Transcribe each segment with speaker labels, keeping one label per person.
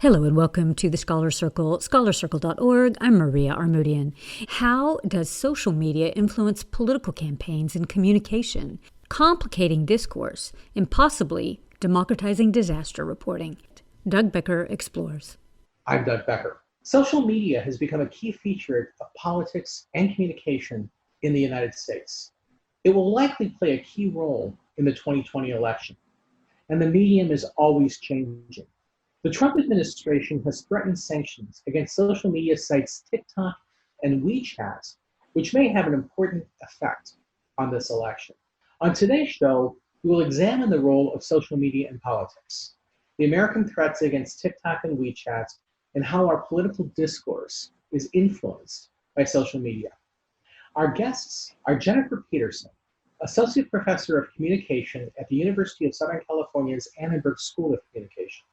Speaker 1: Hello and welcome to the Scholar Circle, scholarcircle.org. I'm Maria Armoudian. How does social media influence political campaigns and communication, complicating discourse, and possibly democratizing disaster reporting? Doug Becker explores.
Speaker 2: I'm Doug Becker. Social media has become a key feature of politics and communication in the United States. It will likely play a key role in the 2020 election, and the medium is always changing. The Trump administration has threatened sanctions against social media sites TikTok and WeChat, which may have an important effect on this election. On today's show, we will examine the role of social media in politics, the American threats against TikTok and WeChat, and how our political discourse is influenced by social media. Our guests are Jennifer Petersen, Associate Professor of Communication at the University of Southern California's Annenberg School of Communication.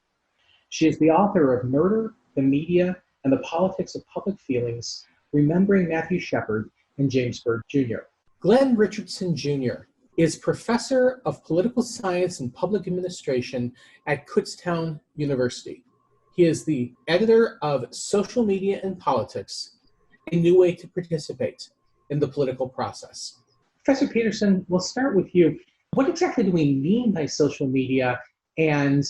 Speaker 2: She is the author of Murder, the Media, and the Politics of Public Feelings, Remembering Matthew Shepard and James Byrd Jr. Glenn Richardson Jr. is Professor of Political Science and Public Administration at Kutztown University. He is the editor of Social Media and Politics, a New Way to Participate in the Political Process. Professor Peterson, we'll start with you. What exactly do we mean by social media, and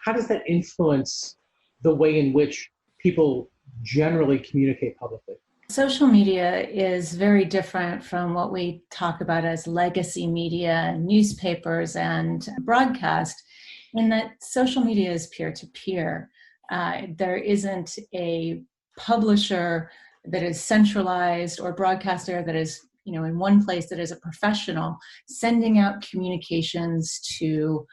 Speaker 2: how does that influence the way in which people generally communicate publicly?
Speaker 3: Social media is very different from what we talk about as legacy media, newspapers, and broadcast, in that social media is peer-to-peer. There isn't a publisher that is centralized or broadcaster that is, in one place that is a professional sending out communications to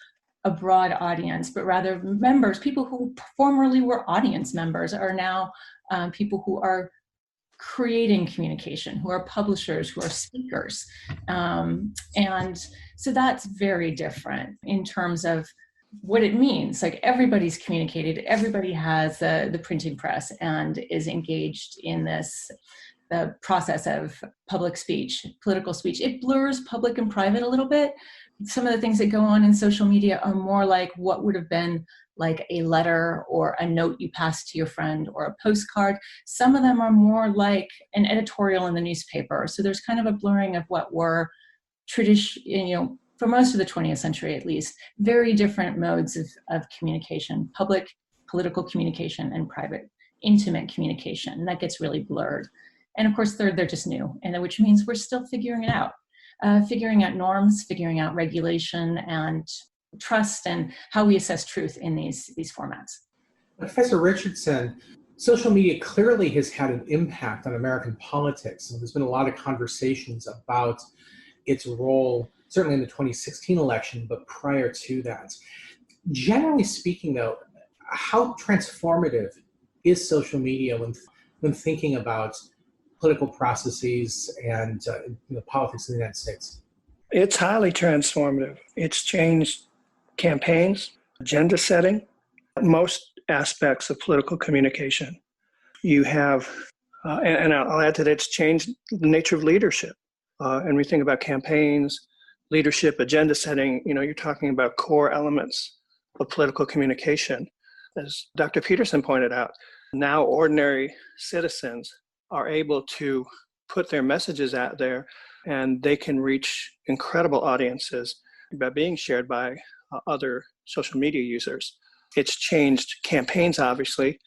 Speaker 3: a broad audience, but rather members, people who formerly were audience members are now people who are creating communication, who are publishers, who are speakers. And so that's very different in terms of what it means. Like, everybody's communicated, everybody has the printing press and is engaged in the process of public speech, political speech. It blurs public and private a little bit. Some of the things that go on in social media are more like what would have been like a letter or a note you passed to your friend or a postcard. Some of them are more like an editorial in the newspaper. So there's kind of a blurring of what were tradition, for most of the 20th century at least, very different modes of communication: public, political communication, and private, intimate communication. And that gets really blurred. And of course, they're just new, and which means we're still figuring it out. Figuring out norms, figuring out regulation and trust, and how we assess truth in these formats.
Speaker 2: Professor Richardson, social media clearly has had an impact on American politics, and there's been a lot of conversations about its role, certainly in the 2016 election, but prior to that. Generally speaking, though, how transformative is social media when thinking about political processes and politics in the United States?
Speaker 4: It's highly transformative. It's changed campaigns, agenda setting, most aspects of political communication. You have, and I'll add to that, it's changed the nature of leadership. And we think about campaigns, leadership, agenda setting, you're talking about core elements of political communication. As Dr. Peterson pointed out, now ordinary citizens are able to put their messages out there, and they can reach incredible audiences by being shared by other social media users. It's changed campaigns, obviously,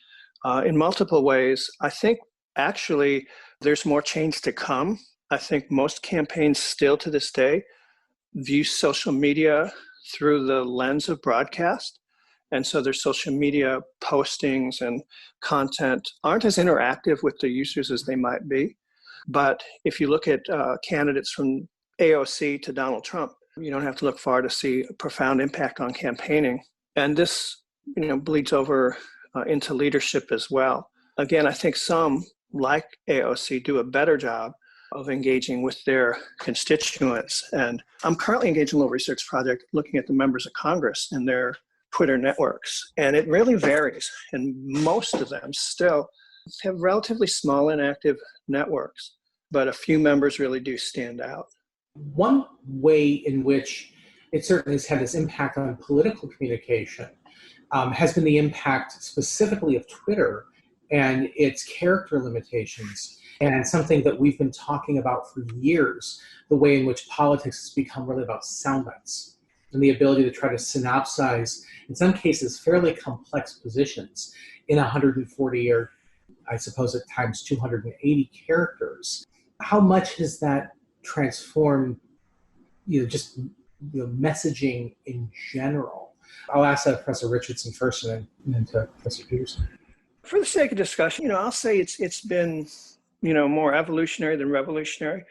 Speaker 4: in multiple ways. I think actually there's more change to come. I think most campaigns still to this day view social media through the lens of broadcast. And so their social media postings and content aren't as interactive with the users as they might be. But if you look at candidates from AOC to Donald Trump, you don't have to look far to see a profound impact on campaigning. And this, bleeds over into leadership as well. Again, I think some, like AOC, do a better job of engaging with their constituents. And I'm currently engaged in a little research project looking at the members of Congress and their Twitter networks. And it really varies. And most of them still have relatively small and active networks, but a few members really do stand out.
Speaker 2: One way in which it certainly has had this impact on political communication has been the impact specifically of Twitter and its character limitations, and something that we've been talking about for years, the way in which politics has become really about sound bites and the ability to try to synopsize, in some cases, fairly complex positions in 140 or I suppose at times 280 characters. How much has that transformed, just messaging in general? I'll ask that Professor Richardson first, and then to Professor Peterson.
Speaker 4: For the sake of discussion, I'll say it's been, more evolutionary than revolutionary.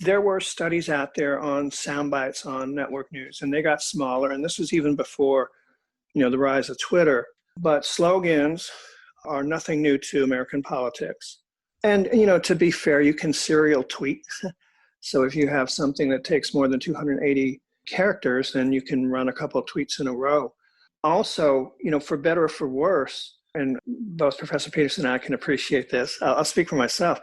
Speaker 4: There were studies out there on sound bites on network news, and they got smaller. And this was even before, the rise of Twitter. But slogans are nothing new to American politics. And, to be fair, you can serial tweet. So if you have something that takes more than 280 characters, then you can run a couple of tweets in a row. Also, for better or for worse, and both Professor Peterson and I can appreciate this. I'll speak for myself.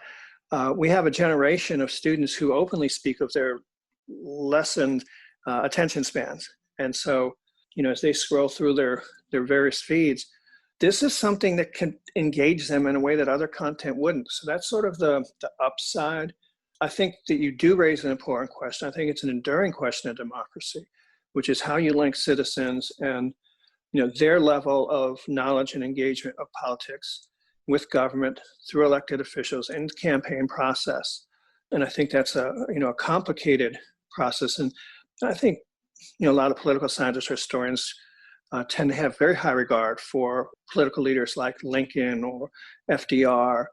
Speaker 4: We have a generation of students who openly speak of their lessened attention spans. And so, as they scroll through their various feeds, this is something that can engage them in a way that other content wouldn't. So that's sort of the upside. I think that you do raise an important question. I think it's an enduring question of democracy, which is how you link citizens and their level of knowledge and engagement of politics with government through elected officials and campaign process. And I think that's a complicated process. And I think a lot of political scientists or historians tend to have very high regard for political leaders like Lincoln or FDR,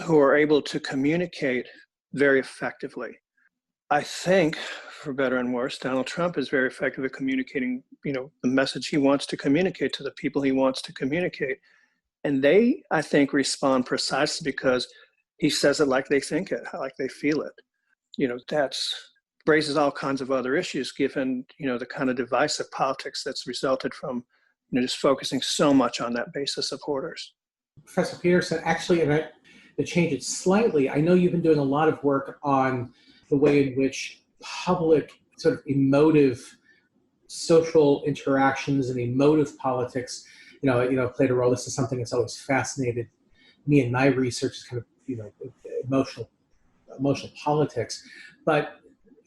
Speaker 4: who are able to communicate very effectively. I think, for better and worse, Donald Trump is very effective at communicating, the message he wants to communicate to the people he wants to communicate. And they, I think, respond precisely because he says it like they think it, like they feel it. That's raises all kinds of other issues given, the kind of divisive politics that's resulted from, just focusing so much on that base of supporters.
Speaker 2: Professor Peterson, actually, and to change it slightly, I know you've been doing a lot of work on the way in which public sort of emotive social interactions and emotive politics, played a role. This is something that's always fascinated me in my research, is kind of, emotional politics. But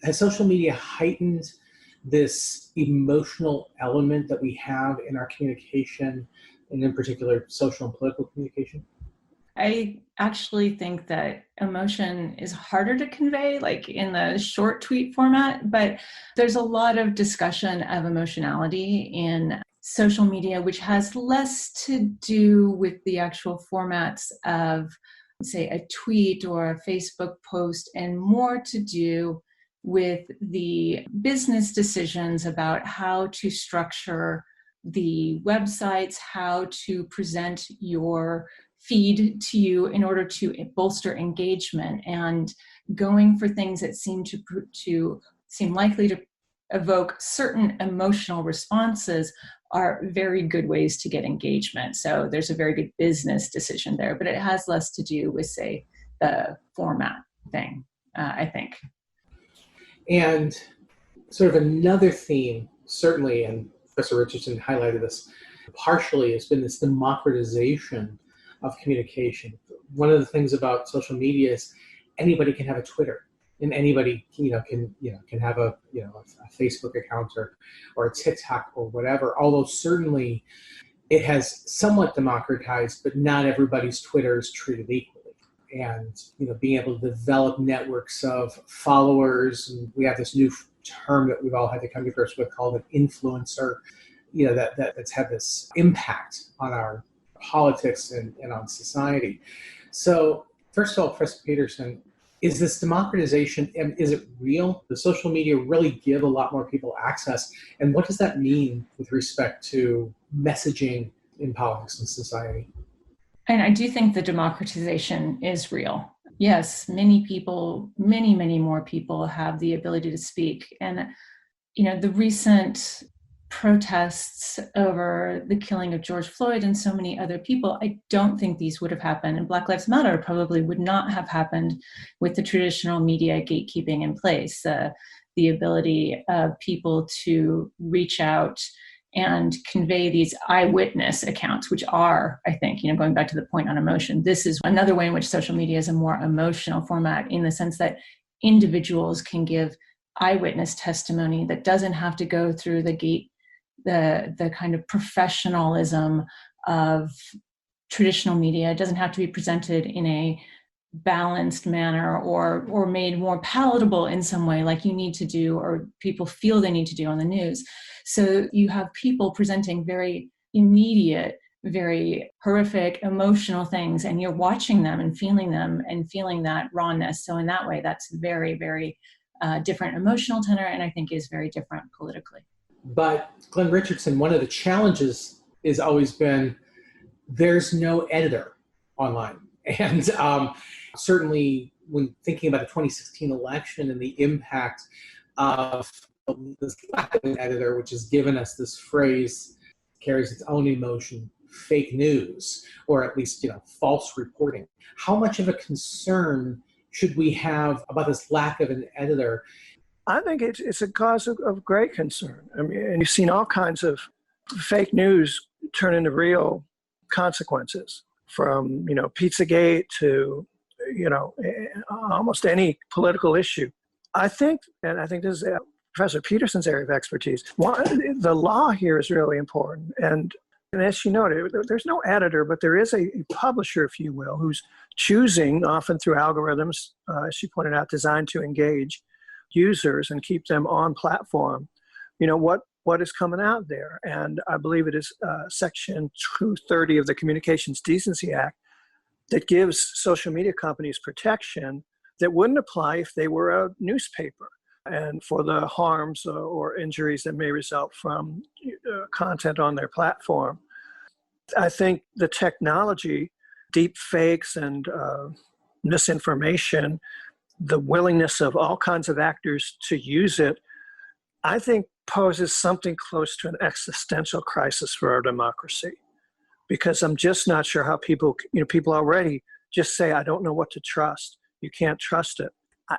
Speaker 2: has social media heightened this emotional element that we have in our communication, and in particular, social and political communication?
Speaker 3: I actually think that emotion is harder to convey, like in the short tweet format, but there's a lot of discussion of emotionality in social media, which has less to do with the actual formats of, say, a tweet or a Facebook post, and more to do with the business decisions about how to structure the websites, how to present your feed to you in order to bolster engagement, and going for things that seem likely to evoke certain emotional responses are very good ways to get engagement. So there's a very good business decision there, but it has less to do with, say, the format thing, I think.
Speaker 2: And sort of another theme, certainly, and Professor Richardson highlighted this partially, has been this democratization of communication. One of the things about social media is anybody can have a Twitter, and anybody can have a Facebook account or a TikTok or whatever. Although certainly it has somewhat democratized, but not everybody's Twitter is treated equally. And being able to develop networks of followers, and we have this new term that we've all had to come to grips with called an influencer. That's had this impact on our politics and on society. So first of all, Professor Peterson, is this democratization, and is it real? Does social media really give a lot more people access? And what does that mean with respect to messaging in politics and society?
Speaker 3: And I do think the democratization is real. Yes, many people, many more people have the ability to speak. And, the recent protests over the killing of George Floyd and so many other people, I don't think these would have happened. And Black Lives Matter probably would not have happened with the traditional media gatekeeping in place. The ability of people to reach out and convey these eyewitness accounts, which are, I think, going back to the point on emotion, this is another way in which social media is a more emotional format, in the sense that individuals can give eyewitness testimony that doesn't have to go through the kind of professionalism of traditional media. It doesn't have to be presented in a balanced manner or made more palatable in some way, like you need to do, or people feel they need to do on the news. So you have people presenting very immediate, very horrific, emotional things, and you're watching them and feeling that rawness. So in that way, that's very, very different emotional tenor, and I think is very different politically.
Speaker 2: But Glenn Richardson, one of the challenges has always been there's no editor online. And certainly when thinking about the 2016 election and the impact of this lack of an editor, which has given us this phrase, carries its own emotion, fake news, or at least, false reporting. How much of a concern should we have about this lack of an editor?
Speaker 4: I think it's a cause of great concern. I mean, and you've seen all kinds of fake news turn into real consequences, from Pizzagate to almost any political issue. I think this is Professor Peterson's area of expertise. The law here is really important, and as she noted, there's no editor, but there is a publisher, if you will, who's choosing, often through algorithms, as she pointed out, designed to engage users and keep them on platform, what is coming out there. And I believe it is Section 230 of the Communications Decency Act that gives social media companies protection that wouldn't apply if they were a newspaper, and for the harms or injuries that may result from content on their platform. I think the technology, deep fakes and misinformation, the willingness of all kinds of actors to use it, I think poses something close to an existential crisis for our democracy. Because I'm just not sure how people already just say, I don't know what to trust. You can't trust it.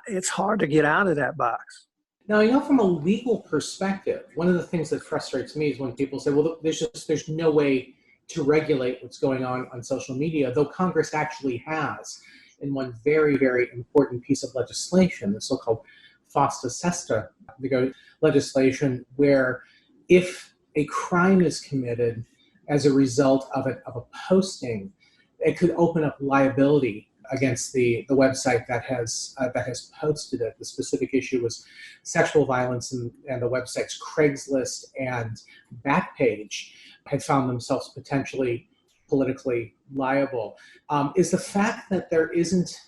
Speaker 4: It's hard to get out of that box.
Speaker 2: Now, from a legal perspective, one of the things that frustrates me is when people say, well, there's no way to regulate what's going on social media, though Congress actually has, in one very, very important piece of legislation, the so-called FOSTA SESTA legislation, where if a crime is committed as a result of a posting, it could open up liability against the website that has posted it. The specific issue was sexual violence, and the website's Craigslist and Backpage had found themselves potentially politically liable. Is the fact that there isn't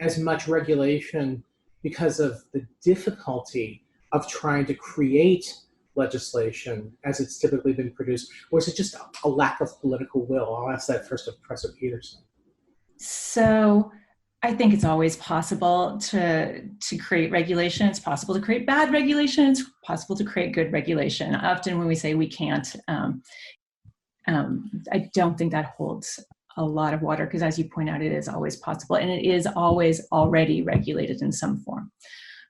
Speaker 2: as much regulation because of the difficulty of trying to create legislation as it's typically been produced, or is it just a lack of political will? I'll ask that first of Professor Peterson.
Speaker 3: So I think it's always possible to create regulation. It's possible to create bad regulation. It's possible to create good regulation. Often when we say we can't, I don't think that holds a lot of water, because as you point out, it is always possible, and it is always already regulated in some form.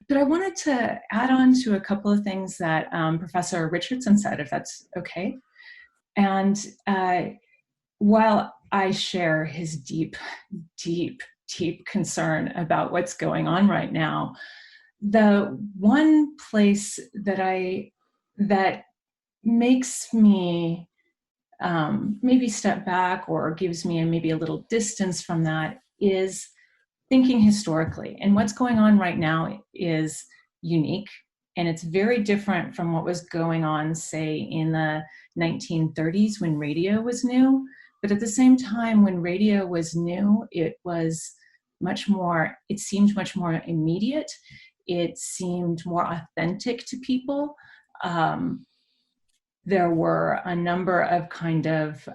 Speaker 3: But I wanted to add on to a couple of things that Professor Richardson said, if that's okay. And while I share his deep, deep, deep concern about what's going on right now, the one place that makes me maybe step back or gives me maybe a little distance from that is thinking historically. And what's going on right now is unique, and it's very different from what was going on, say, in the 1930s when radio was new. But at the same time, when radio was new, it seemed much more immediate. It seemed more authentic to people. There were a number of kind of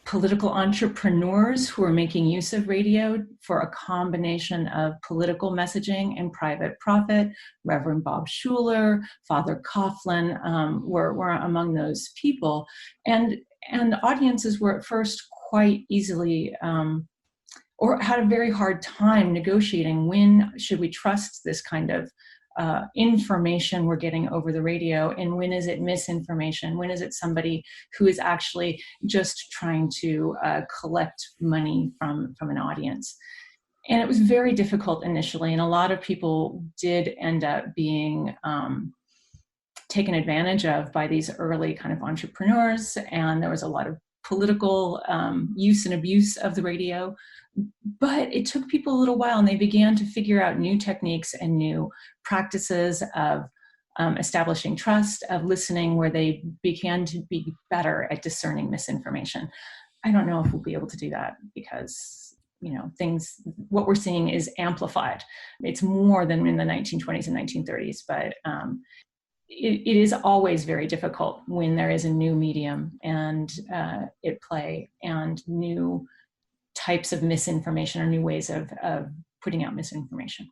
Speaker 3: political entrepreneurs who were making use of radio for a combination of political messaging and private profit. Reverend Bob Schuller, Father Coughlin were among those people. And audiences were at first quite easily or had a very hard time negotiating when should we trust this kind of information we're getting over the radio, and when is it misinformation? When is it somebody who is actually just trying to collect money from an audience? And it was very difficult initially, and a lot of people did end up being taken advantage of by these early kind of entrepreneurs, and there was a lot of political use and abuse of the radio. But it took people a little while, and they began to figure out new techniques and new practices of establishing trust, of listening, where they began to be better at discerning misinformation. I don't know if we'll be able to do that because, what we're seeing is amplified. It's more than in the 1920s and 1930s, but it is always very difficult when there is a new medium and at play, and new types of misinformation or new ways of putting out misinformation.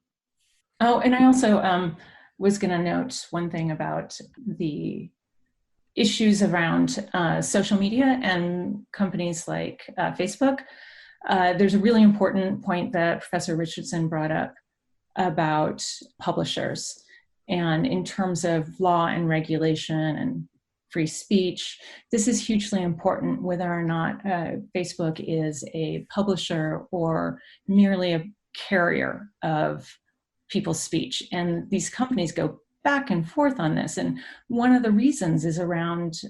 Speaker 3: Oh, and I also was going to note one thing about the issues around social media and companies like Facebook. There's a really important point that Professor Richardson brought up about publishers. And in terms of law and regulation and free speech, this is hugely important, whether or not Facebook is a publisher or merely a carrier of people's speech. And these companies go back and forth on this. And one of the reasons is around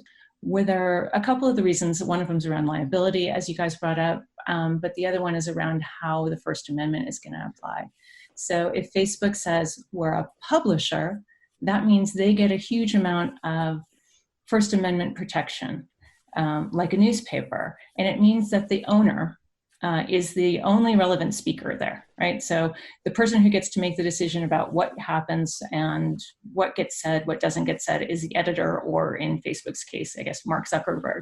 Speaker 3: a couple of the reasons, one of them is around liability, as you guys brought up, but the other one is around how the First Amendment is going to apply. So if Facebook says we're a publisher, that means they get a huge amount of First Amendment protection, like a newspaper. And it means that the owner is the only relevant speaker there, right? So the person who gets to make the decision about what happens and what gets said, what doesn't get said, is the editor, or in Facebook's case, I guess, Mark Zuckerberg.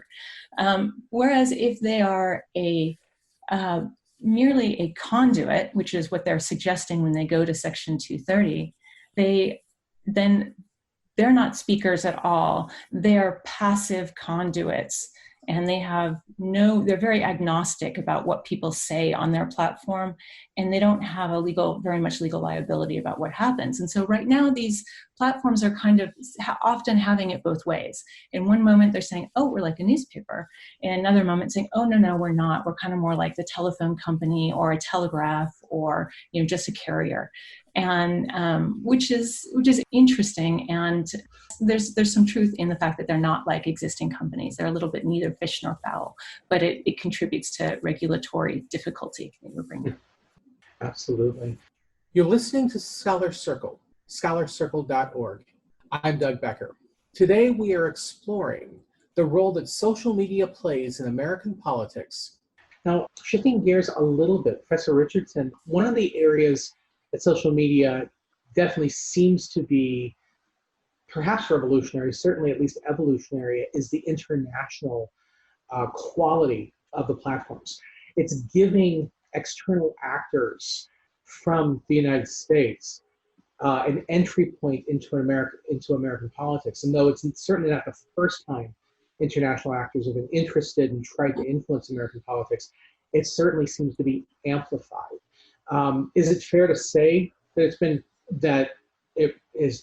Speaker 3: Whereas if they are merely a conduit, which is what they're suggesting when they go to Section 230, they're not speakers at all. They're passive conduits, and they're very agnostic about what people say on their platform, and they don't have very much legal liability about what happens. And so right now, these platforms are kind of often having it both ways. In one moment, they're saying, oh, we're like a newspaper. In another moment, saying, oh, no, we're not. We're kind of more like the telephone company or a telegraph, or just a carrier. And which is interesting, and there's some truth in the fact that they're not like existing companies. They're a little bit neither fish nor fowl, but it contributes to regulatory difficulty that we're bringing.
Speaker 2: Absolutely. You're listening to Scholar Circle, scholarcircle.org. I'm Doug Becker. Today we are exploring the role that social media plays in American politics. Now, shifting gears a little bit, Professor Richardson, one of the areas that social media definitely seems to be perhaps revolutionary, certainly at least evolutionary, is the international quality of the platforms. It's giving external actors from the United States an entry point into American politics. And though it's certainly not the first time international actors have been interested and tried to influence American politics, it certainly seems to be amplified. Is it fair to say that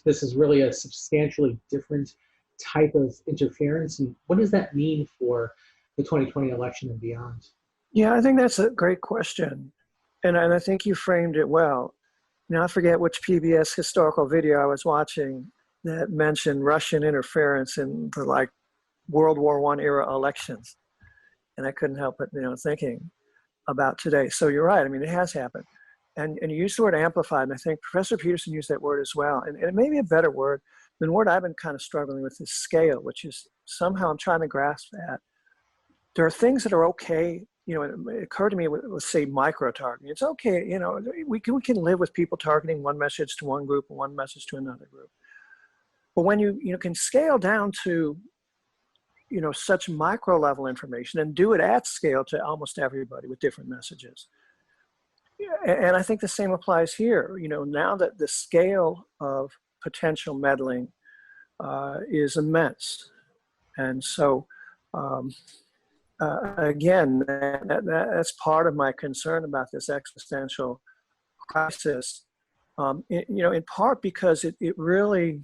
Speaker 2: this is really a substantially different type of interference? And what does that mean for the 2020 election and beyond?
Speaker 4: Yeah, I think that's a great question. And I think you framed it well. Now, I forget which PBS historical video I was watching that mentioned Russian interference in the World War I era elections. And I couldn't help but, thinking about today. So you're right. I mean, it has happened. And you used the word amplified, and I think Professor Peterson used that word as well. And it may be a better word. The word I've been kind of struggling with is scale, which is somehow I'm trying to grasp at. There are things that are okay. It occurred to me, let's say micro-targeting. It's okay, we can live with people targeting one message to one group and one message to another group. But when you can scale down to, such micro-level information and do it at scale to almost everybody with different messages. And I think the same applies here. Now that the scale of potential meddling is immense. And so, again, that's part of my concern about this existential crisis in part because it really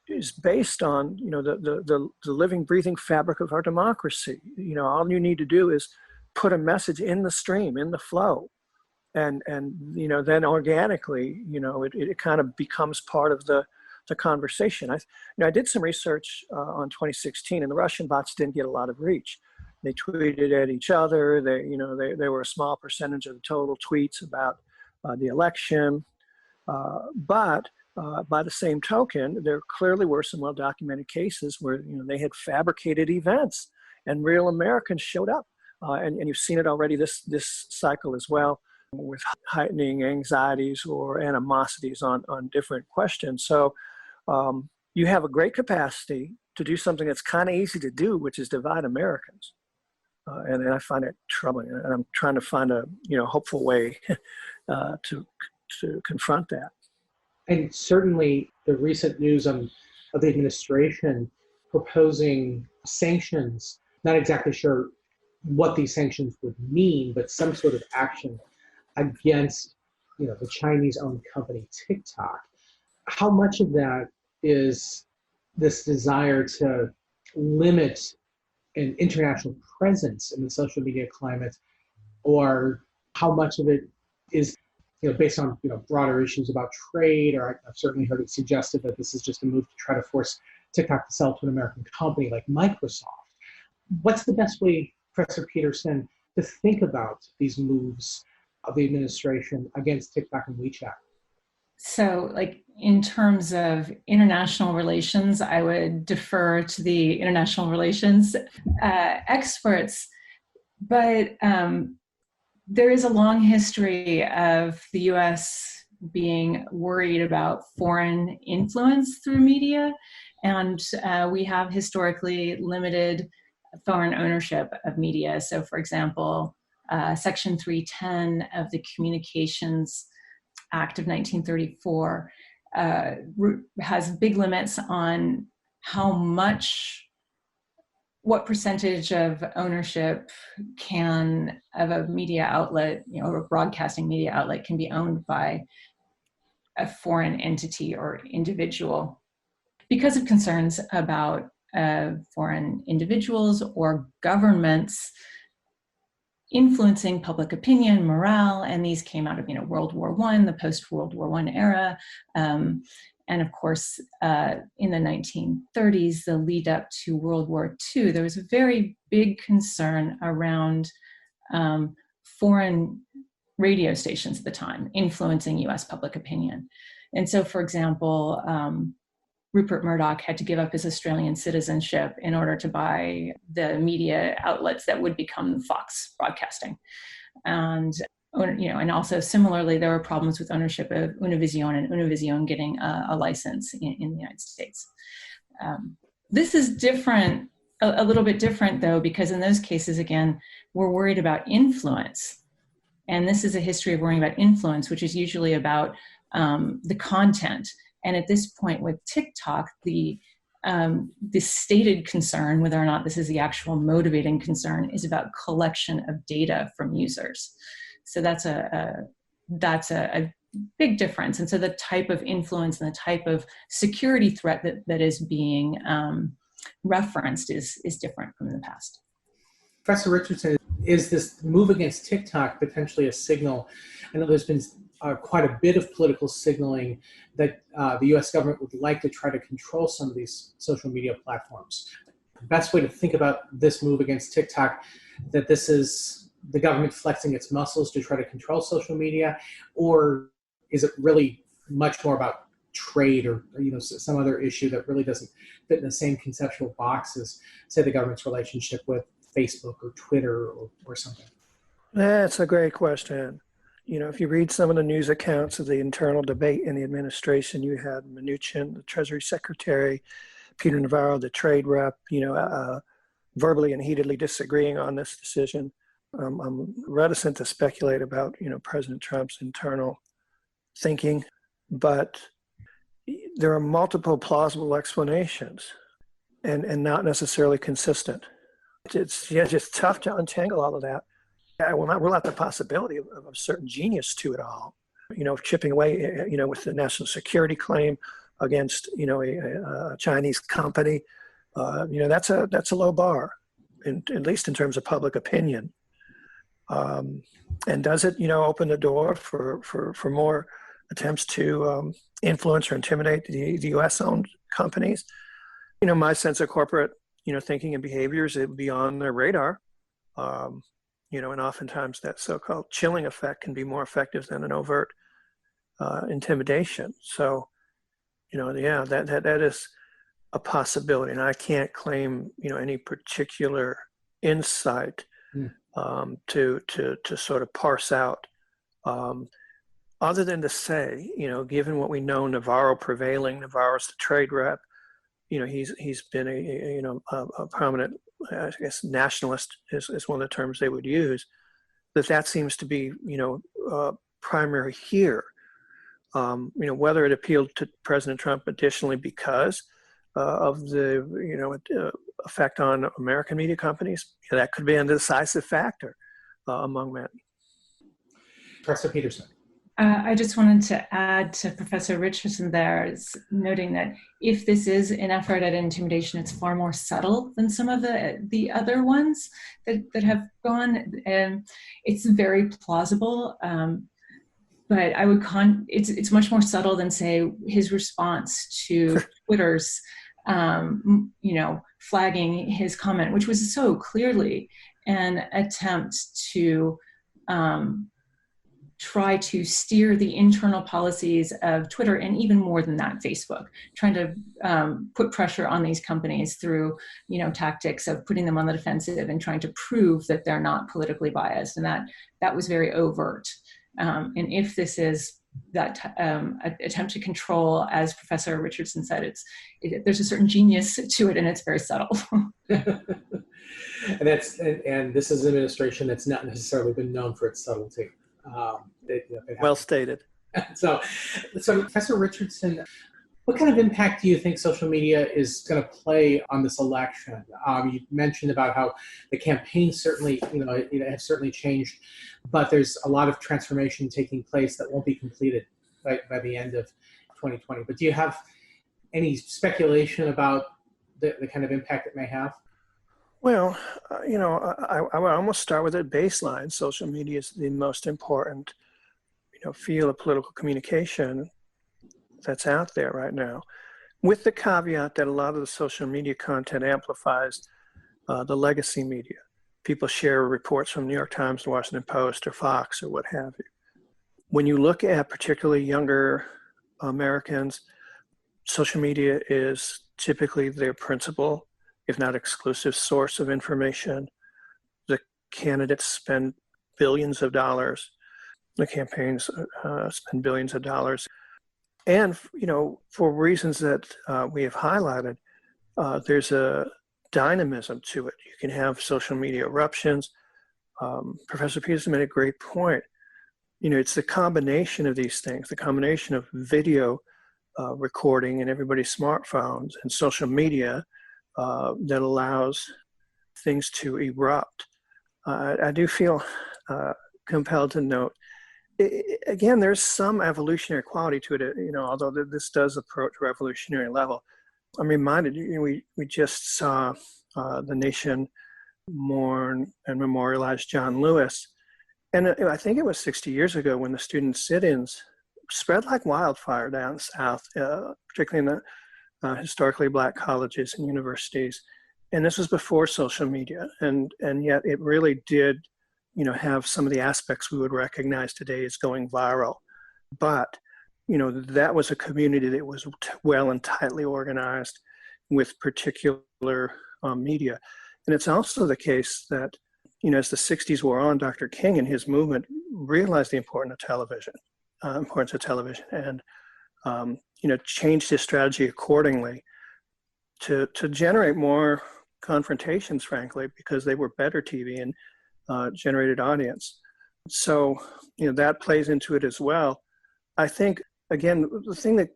Speaker 4: is based on, the living, breathing fabric of our democracy. All you need to do is put a message in the stream, in the flow, and then organically, it kind of becomes part of the conversation. I did some research on 2016, and the Russian bots didn't get a lot of reach. They tweeted at each other. They were a small percentage of the total tweets about the election. But by the same token, there clearly were some well-documented cases where they had fabricated events, and real Americans showed up, and you've seen it already this cycle as well, with heightening anxieties or animosities on different questions. So you have a great capacity to do something that's kind of easy to do, which is divide Americans, and I find it troubling, and I'm trying to find a hopeful way to confront that.
Speaker 2: And certainly the recent news of the administration proposing sanctions, not exactly sure what these sanctions would mean, but some sort of action against the Chinese-owned company TikTok. How much of that is this desire to limit an international presence in the social media climate, or how much of it is based on broader issues about trade? Or I've certainly heard it suggested that this is just a move to try to force TikTok to sell to an American company like Microsoft. What's the best way, Professor Peterson, to think about these moves of the administration against TikTok and WeChat?
Speaker 3: So, in terms of international relations, I would defer to the international relations experts. But there is a long history of the U.S. being worried about foreign influence through media, and we have historically limited foreign ownership of media. So, for example, Section 310 of the Communications Act of 1934 has big limits on what percentage of ownership of a media outlet, or a broadcasting media outlet, can be owned by a foreign entity or individual, because of concerns about foreign individuals or governments influencing public opinion, morale, and these came out of World War I, the post-World War I era, and of course in the 1930s, the lead up to World War II, there was a very big concern around foreign radio stations at the time influencing U.S. public opinion. And so, for example, Rupert Murdoch had to give up his Australian citizenship in order to buy the media outlets that would become Fox Broadcasting. And also similarly, there were problems with ownership of Univision and Univision getting a license in the United States. This is different, a little bit different though, because in those cases, again, we're worried about influence. And this is a history of worrying about influence, which is usually about the content. And at this point with TikTok, the stated concern, whether or not this is the actual motivating concern, is about collection of data from users. So that's a big difference. And so the type of influence and the type of security threat that is being referenced is different from the past.
Speaker 2: Professor Richardson, is this move against TikTok potentially a signal? I know there's been quite a bit of political signaling that the U.S. government would like to try to control some of these social media platforms. The best way to think about this move against TikTok, that this is the government flexing its muscles to try to control social media, or is it really much more about trade or some other issue that really doesn't fit in the same conceptual box as, say, the government's relationship with Facebook or Twitter or something?
Speaker 4: That's a great question. If you read some of the news accounts of the internal debate in the administration, you had Mnuchin, the Treasury Secretary, Peter Navarro, the trade rep, verbally and heatedly disagreeing on this decision. I'm reticent to speculate about, President Trump's internal thinking, but there are multiple plausible explanations and not necessarily consistent. It's just tough to untangle all of that. I will not rule out the possibility of a certain genius to it all. chipping away, with the national security claim against, a Chinese company. That's a low bar, at least in terms of public opinion. And does it, open the door for more attempts to influence or intimidate the U.S.-owned companies? My sense of corporate, thinking and behaviors, it would be on their radar. And oftentimes that so-called chilling effect can be more effective than an overt intimidation. So, that is a possibility, and I can't claim, any particular insight to sort of parse out, other than to say, given what we know, Navarro's the trade rep. He's been a prominent, I guess, nationalist is one of the terms they would use. That seems to be, primary here. Whether it appealed to President Trump additionally because of the, effect on American media companies, that could be a decisive factor among many.
Speaker 2: Professor Peterson.
Speaker 3: I just wanted to add to Professor Richardson there, noting that if this is an effort at intimidation, it's far more subtle than some of the other ones that have gone. And it's very plausible, but it's much more subtle than, say, his response to Twitter's, flagging his comment, which was so clearly an attempt to try to steer the internal policies of Twitter, and even more than that, Facebook, trying to put pressure on these companies through, tactics of putting them on the defensive and trying to prove that they're not politically biased. And that was very overt. And if this is that attempt to control, as Professor Richardson said, there's a certain genius to it, and it's very subtle.
Speaker 2: And this is an administration that's not necessarily been known for its subtlety.
Speaker 4: Well stated.
Speaker 2: So Professor Richardson, what kind of impact do you think social media is going to play on this election? You mentioned about how the campaign certainly, have certainly changed, but there's a lot of transformation taking place that won't be completed by the end of 2020. But do you have any speculation about the kind of impact it may have?
Speaker 4: Well, I would almost start with a baseline. Social media is the most important, field of political communication that's out there right now, with the caveat that a lot of the social media content amplifies the legacy media. People share reports from New York Times, the Washington Post, or Fox, or what have you. When you look at particularly younger Americans, social media is typically their principal, if not exclusive, source of information. The candidates spend billions of dollars. The campaigns spend billions of dollars. And, for reasons that we have highlighted, there's a dynamism to it. You can have social media eruptions. Professor Peterson made a great point. It's the combination of these things, the combination of video recording in everybody's smartphones and social media that allows things to erupt. I do feel compelled to note, again, there's some evolutionary quality to it, although this does approach revolutionary level. I'm reminded, we just saw the nation mourn and memorialize John Lewis. And I think it was 60 years ago when the student sit-ins spread like wildfire down south, particularly in the historically Black colleges and universities. And this was before social media. And yet it really did, have some of the aspects we would recognize today as going viral. But, that was a community that was well and tightly organized with particular media. And it's also the case that, as the 60s wore on, Dr. King and his movement realized the importance of television, and, changed his strategy accordingly to generate more confrontations, frankly, because they were better TV and generated audience. So, that plays into it as well. I think, again, the thing that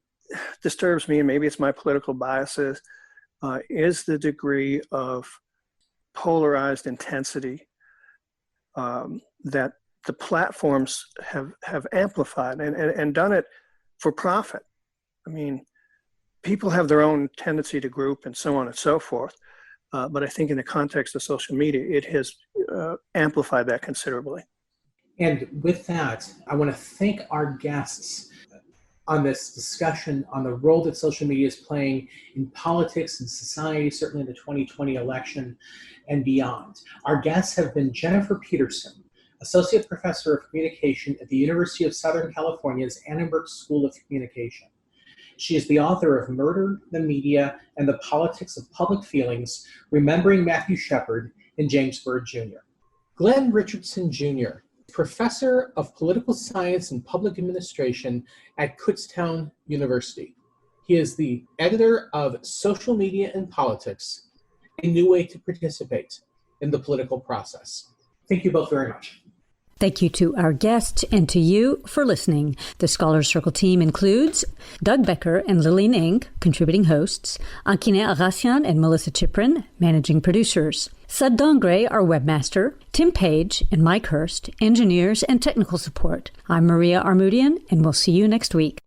Speaker 4: disturbs me, and maybe it's my political biases, is the degree of polarized intensity that the platforms have amplified and done it for profit. I mean, people have their own tendency to group and so on and so forth. But I think in the context of social media, it has amplified that considerably.
Speaker 2: And with that, I want to thank our guests on this discussion on the role that social media is playing in politics and society, certainly in the 2020 election and beyond. Our guests have been Jennifer Petersen, Associate Professor of Communication at the University of Southern California's Annenberg School of Communication. She is the author of Murder, the Media, and the Politics of Public Feelings, Remembering Matthew Shepard and James Byrd Jr. Glenn Richardson Jr., Professor of Political Science and Public Administration at Kutztown University. He is the editor of Social Media and Politics, A New Way to Participate in the Political Process. Thank you both very much.
Speaker 1: Thank you to our guests and to you for listening. The Scholar Circle team includes Doug Becker and Lillian Ng, contributing hosts, Ankine Arassian and Melissa Chiprin, managing producers, Sud Dongre, our webmaster, Tim Page and Mike Hurst, engineers and technical support. I'm Maria Armudian, and we'll see you next week.